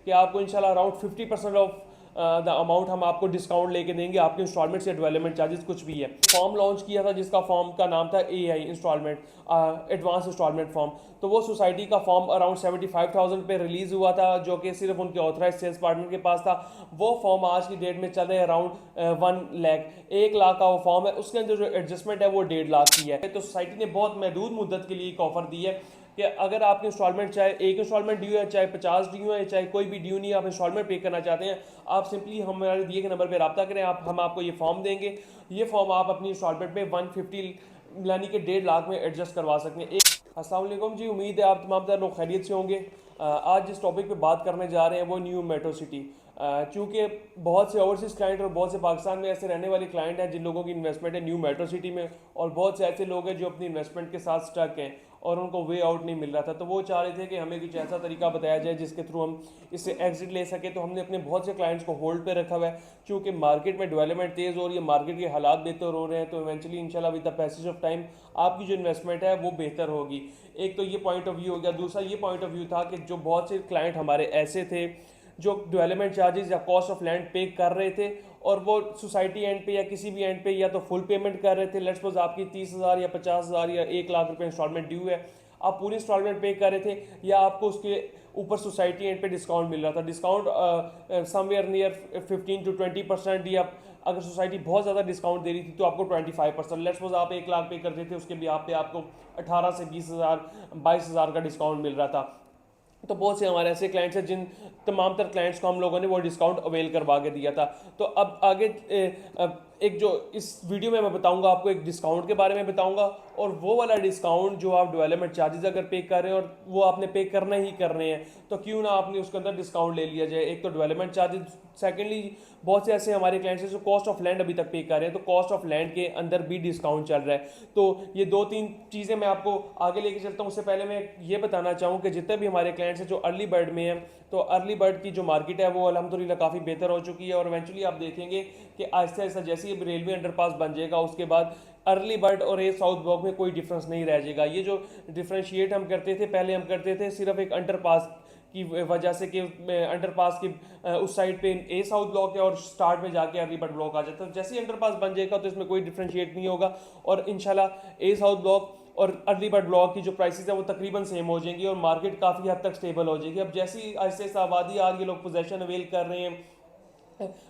कि आपको इंशाल्लाह अराउंड 50% ऑफ द अमाउंट हम आपको डिस्काउंट लेके देंगे, आपके इंस्टॉलमेंट या डेवलपमेंट चार्जेस कुछ भी है। फॉर्म लॉन्च किया था जिसका फॉर्म का नाम था AI installment advance installment form. तो वो सोसाइटी का फॉर्म अराउंड 75,000 पे रिलीज हुआ था, जो कि सिर्फ उनके ऑथराइज सेल्स पार्टनर के पास था। वो फॉर्म आज की डेट में चल रहे अराउंड 1 लाख, 1 लाख का वो फॉर्म है, उसके अंदर जो एडजस्टमेंट है वो 1.5 लाख की है। तो सोसाइटी ने बहुत महदूद मुद्दत के लिए एक ऑफर दी है कि अगर आपकी इंस्टॉलमेंट चाहे एक इंस्टॉलमेंट ड्यू है, चाहे 50 ड्यू है, चाहे कोई भी ड्यू नहीं है, आप इंस्टॉलमेंट पे करना चाहते हैं, आप सिंपली हमारे दिए गए नंबर पे रब्ता करें, हम आपको ये फॉर्म देंगे। ये फॉर्म आप अपनी इंस्टॉलमेंट पे 150 यानी कि 1.5 लाख में एडजस्ट करवा सकते हैं। अस्सलाम वालेकुम जी, उम्मीद है आप तमाम तरह लोग खैरियत से होंगे। आज जिस टॉपिक पे बात करने जा रहे हैं वो न्यू मेट्रो सिटी। चूँकि बहुत से ओवरसीज़ क्लाइंट और बहुत से पाकिस्तान में ऐसे रहने वाले क्लाइंट हैं जिन लोगों की इन्वेस्टमेंट है न्यू मेट्रो सिटी में, और बहुत से ऐसे लोग हैं जो अपनी इन्वेस्टमेंट के साथ स्टक हैं और उनको वे आउट नहीं मिल रहा था। तो वो चाह रहे थे कि हमें कुछ ऐसा तरीका बताया जाए जिसके थ्रू हम इससे एग्जिट ले सके। तो हमने अपने बहुत से क्लाइंट्स को होल्ड पे रखा हुआ है, क्योंकि मार्केट में डेवलपमेंट तेज़ हो रही है, मार्केट के हालात बेहतर हो रहे हैं, तो इवेंचुअली इंशाल्लाह with the passage of time आपकी जो इन्वेस्टमेंट है वो बेहतर होगी। एक तो ये पॉइंट ऑफ व्यू हो गया। दूसरा ये पॉइंट ऑफ व्यू था कि जो बहुत से क्लाइंट हमारे ऐसे थे जो डेवलपमेंट चार्जेस या कॉस्ट ऑफ लैंड पे कर रहे थे, और वो सोसाइटी एंड पे या किसी भी एंड पे या तो फुल पेमेंट कर रहे थे। लेट्स सपोज आपकी 30,000 या 50,000 या 1 लाख रुपए इंस्टॉलमेंट ड्यू है, आप पूरी इंस्टॉलमेंट पे कर रहे थे, या आपको उसके ऊपर सोसाइटी एंड पे डिस्काउंट मिल रहा था। डिस्काउंट समवेयर नियर 15 to 20%, या अगर सोसाइटी बहुत ज़्यादा डिस्काउंट दे रही थी तो आपको 25%। लेट्स सपोज आप 1 लाख पे करते थे, उसके भी आप पे आपको 18 से 20,000 22,000 का डिस्काउंट मिल रहा था। तो बहुत से हमारे ऐसे क्लाइंट्स हैं जिन तमाम तर क्लाइंट्स को हम लोगों ने वो डिस्काउंट अवेल करवा के दिया था। तो अब आगे एक जो इस वीडियो में मैं बताऊंगा आपको, एक डिस्काउंट के बारे में बताऊंगा, और वो वाला डिस्काउंट जो आप डेवलपमेंट चार्जेस अगर पे कर रहे हैं और वो आपने पे करना ही करने हैं, तो क्यों ना आपने उसके अंदर डिस्काउंट ले लिया जाए। एक तो डेवलपमेंट चार्जेस, सेकेंडली बहुत से ऐसे हमारे क्लाइंट्स हैं जो कॉस्ट ऑफ लैंड अभी तक पे कर रहे हैं, तो कॉस्ट ऑफ लैंड के अंदर भी डिस्काउंट चल रहा है। तो ये 2-3 चीज़ें मैं आपको आगे लेके चलता हूँ। उससे पहले मैं ये बताना चाहूँ कि जितने भी हमारे क्लाइंट्स हैं जो अर्ली बर्ड में हैं, तो अर्ली बर्ड की जो मार्केट है वो अल्हम्दुलिल्लाह काफ़ी बेहतर हो चुकी है, और इवेंचुअली आप देखेंगे कि आहिस्ता आहिस्ता जैसे ही रेलवे अंडरपास बन जाएगा उसके बाद अर्ली बर्ड और ए साउथ ब्लॉक में कोई डिफरेंस नहीं रह जाएगा। ये जो डिफ्रेंशिएट हम करते थे पहले, हम करते थे सिर्फ एक अंडरपास की वजह से कि अंडरपास की उस साइड पे ए साउथ ब्लॉक है और स्टार्ट में जाके अर्ली बर्ड ब्लॉक आ जाता है। जैसे ही अंडरपास बन जाएगा तो इसमें कोई डिफ्रेंशिएट नहीं होगा, और इंशाल्लाह ए साउथ ब्लॉक और अर्ली बर्ड ब्लॉक की जो प्राइसेस है वो तकरीबन सेम हो जाएंगी और मार्केट काफ़ी हद तक स्टेबल हो जाएगी। अब जैसी आहिस्ता आहिस्ता आबादी आ रही है, लोग पोजेशन अवेल कर रहे हैं,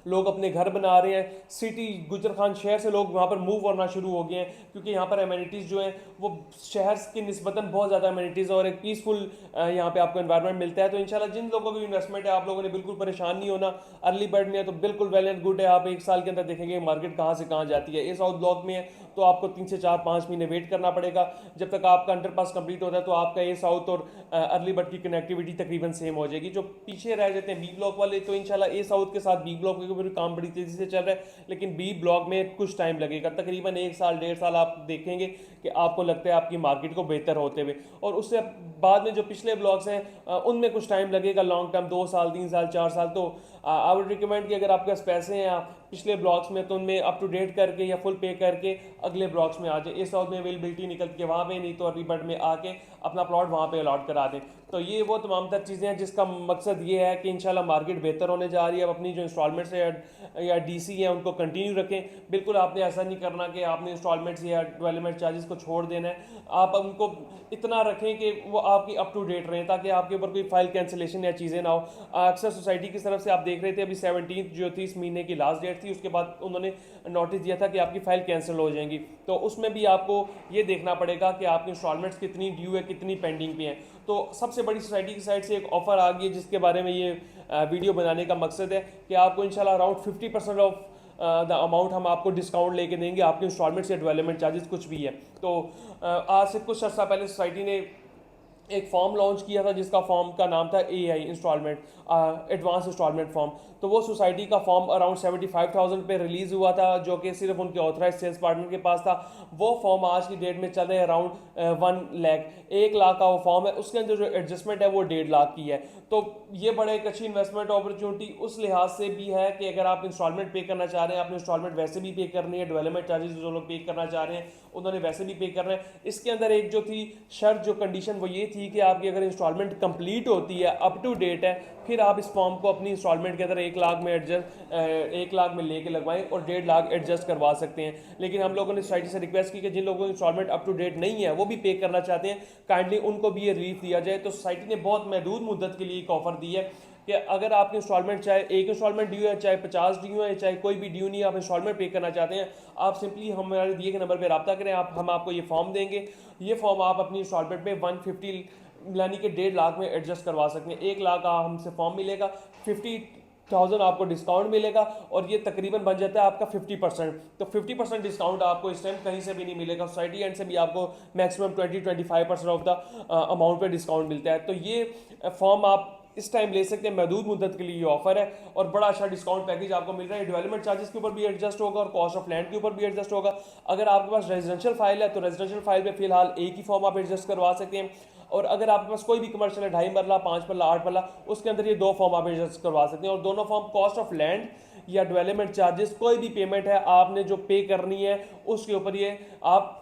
लोग अपने घर बना रहे हैं, सिटी गुजर खान शहर से लोग वहाँ पर मूव करना शुरू हो गए हैं, क्योंकि यहाँ पर एमिनिटीज़ जो हैं वो शहर की निस्बतन बहुत ज़्यादा एमिनिटीज़ और एक पीसफुल यहाँ पे आपको एनवायरनमेंट मिलता है। तो इंशाल्लाह जिन लोगों की इन्वेस्टमेंट है, आप लोगों ने बिल्कुल परेशान नहीं होना। अर्ली बर्ड में है तो बिल्कुल वेल एंड गुड है, आप एक साल के अंदर देखेंगे मार्केट कहाँ से कहाँ जाती है। ए साउथ ब्लॉक में है तो आपको 3 से 4-5 महीने वेट करना पड़ेगा जब तक आपका अंडरपास कंप्लीट होता है, तो आपका ए साउथ और अर्ली बर्ड की कनेक्टिविटी तकरीबन सेम हो जाएगी। जो पीछे रह जाते हैं बी ब्लॉक वाले, तो इंशाल्लाह ए साउथ के साथ बी ब्लॉक के काम बड़ी तेजी से चल रहा है, लेकिन बी ब्लॉक में कुछ टाइम लगेगा, तकरीबन 1 साल 1.5 साल आप देखेंगे कि आपको लगता है आपकी मार्केट को बेहतर होते हुए। और उससे बाद में जो पिछले ब्लॉक्स हैं उनमें कुछ टाइम लगेगा, लॉन्ग टर्म 2 साल 3 साल 4 साल। तो आई वुड रिकमेंड कि अगर आपके पास पैसे हैं आप पिछले ब्लॉक्स में, तो उनमें अप टू डेट करके या फुल पे करके अगले ब्लॉक्स में आ जाए। इस साउथ में अवेलेबिलिटी निकलती है वहाँ पे, नहीं तो अर्ली बर्ड में आके अपना प्लॉट वहाँ पे अलॉट करा दें। तो ये वो तमाम तर चीज़ें हैं जिसका मकसद ये है कि इंशाल्लाह मार्केट बेहतर होने जा रही है। अब अपनी जो इंस्टॉलमेंट्स है या डीसी हैं उनको कंटिन्यू रखें। बिल्कुल आपने ऐसा नहीं करना कि आपने इंस्टॉलमेंट्स या डेवलपमेंट चार्जेस को छोड़ देना है। आप उनको इतना रखें कि वो आपकी अप टू डेट रहें, ताकि आपके ऊपर कोई फाइल कैंसिलेशन या चीज़ें ना हो। अक्सर सोसाइटी की तरफ से आप देख रहे थे अभी 17 जो थी इस महीने की लास्ट डेट थी, उसके बाद उन्होंने नोटिस दिया था कि आपकी फाइल कैंसिल हो जाएंगी। तो उसमें भी आपको ये देखना पड़ेगा कि आपकी इंस्टॉलमेंट्स कितनी ड्यू है, कितनी पेंडिंग पे हैं। तो सबसे बड़ी सोसाइटी की साइड से एक ऑफर आ गई है जिसके बारे में ये वीडियो बनाने का मकसद है कि आपको इंशाल्लाह अराउंड 50% ऑफ द अमाउंट हम आपको डिस्काउंट लेके देंगे, आपके इंस्टॉलमेंट्स या डेवलपमेंट चार्जेस कुछ भी है। तो आज से कुछ अर्सा पहले सोसाइटी ने एक फॉर्म लॉन्च किया था जिसका फॉर्म का नाम था AI installment advance installment form. तो वो सोसाइटी का फॉर्म अराउंड 75,000 पे रिलीज हुआ था, जो कि सिर्फ उनके ऑथराइज सेल्स पार्टनर के पास था। वो फॉर्म आज की डेट में चल रहे अराउंड 1 लाख, 1 लाख का वो फॉर्म है, उसके अंदर जो एडजस्टमेंट है वो 1.5 लाख की है। तो ये बड़ा एक अच्छी इन्वेस्टमेंट अपॉर्चुनिटी उस लिहाज से भी है कि अगर आप इंस्टॉलमेंट पे करना चाह रहे हैं, आपने इंस्टॉलमेंट वैसे भी पे करनी है, डेवलपमेंट चार्जेस जो लोग पे करना चाह रहे हैं उन्होंने वैसे भी पे करना है। इसके अंदर एक जो थी शर्त, जो कंडीशन, वो ये थी कि आपकी अगर इंस्टॉलमेंट कंप्लीट होती है, अप टू डेट है, फिर आप इस फॉर्म को अपनी इंस्टॉलमेंट के अंदर 1 लाख में एडजस्ट 1 लाख में लेके लगवाएं और 1.5 लाख एडजस्ट करवा सकते हैं। लेकिन हम लोगों ने सोसाइटी से रिक्वेस्ट की कि जिन लोगों की इंस्टॉलमेंट अप टू डेट नहीं है, वो भी पे करना चाहते हैं, काइंडली उनको भी ये रिलीफ दिया जाए। तो सोसाइटी ने बहुत महदूद मुद्दत के लिए एक ऑफर दी है कि अगर आपकी इंस्टॉलमेंट, चाहे एक इंस्टॉलमेंट ड्यू है, चाहे 50 ड्यू है, चाहे कोई भी ड्यू नहीं है, आप इंस्टॉलमेंट पे करना चाहते हैं, आप सिंपली हमारे दिए गए नंबर पर रब्ता करें। हम आपको ये फॉर्म देंगे। ये फॉर्म आप अपनी इंस्टॉलमेंट में 150 यानी कि 1.5 लाख में एडजस्ट करवा सकते हैं। 1 लाख का हमसे फॉर्म मिलेगा, 50,000 आपको डिस्काउंट मिलेगा और ये तकरीबन बन जाता है आपका 50%। तो 50% डिस्काउंट आपको इस टाइम कहीं से भी नहीं मिलेगा। सोसाइटी एंड से भी आपको मैक्सिमम 20-25% ऑफ द अमाउंट पे डिस्काउंट मिलता है। तो ये फॉर्म आप इस टाइम ले सकते हैं, महदूद मुद्दत के लिए ये ऑफर है और बड़ा अच्छा डिस्काउंट पैकेज आपको मिल रहा है। डेवलपमेंट चार्जेस के ऊपर भी एडजस्ट होगा और कॉस्ट ऑफ लैंड के ऊपर भी एडजस्ट होगा। अगर आपके पास रेजिडेंशियल फाइल है तो रेजिडेंशियल फाइल पे फिलहाल एक ही फॉर्म आप एडजस्ट करवा सकते हैं, और अगर आपके पास कोई भी कमर्शियल है, 2.5 मरला, 5 मरला, 8 मरला, उसके अंदर ये 2 फॉर्म आप एडजस्ट करवा सकते हैं। और दोनों फॉर्म कॉस्ट ऑफ लैंड या डेवलपमेंट चार्जेस, कोई भी पेमेंट है आपने जो पे करनी है उसके ऊपर ये आप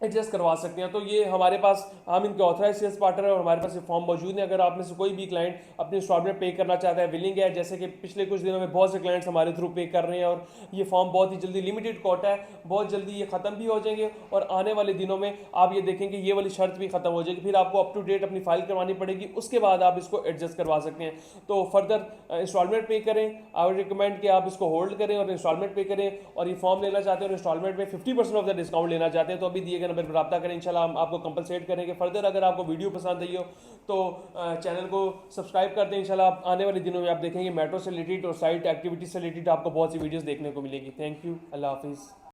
एडजस्ट करवा सकते हैं। तो ये हमारे पास, हम इनके ऑथराइज सेल्स पार्टनर है और हमारे पास ये फॉर्म मौजूद है। अगर आप में से कोई भी क्लाइंट अपनी इंस्टॉलमेंट पे करना चाहता है, विलिंग है, जैसे कि पिछले कुछ दिनों में बहुत से क्लाइंट्स हमारे थ्रू पे कर रहे हैं, और ये फॉर्म बहुत ही जल्दी, लिमिटेड कोटा है, बहुत जल्दी ये खत्म भी हो जाएंगे और आने वाले दिनों में आप ये देखेंगे ये वाली शर्त भी खत्म हो जाएगी। फिर आपको अप टू डेट अपनी फाइल करवानी पड़ेगी, उसके बाद आप इसको एडजस्ट करवा सकते हैं। तो फर्दर इंस्टॉलमेंट पे करें, आई वुड रिकमेंड कि आप इसको होल्ड करें और इंस्टॉलमेंट पे करें। और ये फॉर्म लेना चाहते हैं और इंस्टॉलमेंट में 50% ऑफ द डिस्काउंट लेना चाहते हैं तो अभी दिए गए नंबर पर रब्ता करें, इंशाल्लाह हम आपको कंपलसेट करेंगे। फर्दर अगर आपको वीडियो पसंद आई हो तो चैनल को सब्सक्राइब कर दें। इंशाल्लाह आने वाले दिनों में आप देखेंगे मेट्रो से रिलेटेड और साइट एक्टिविटीज से रिलेटेड आपको बहुत सी वीडियोस देखने को मिलेगी। थैंक यू, अल्लाह हाफिज़।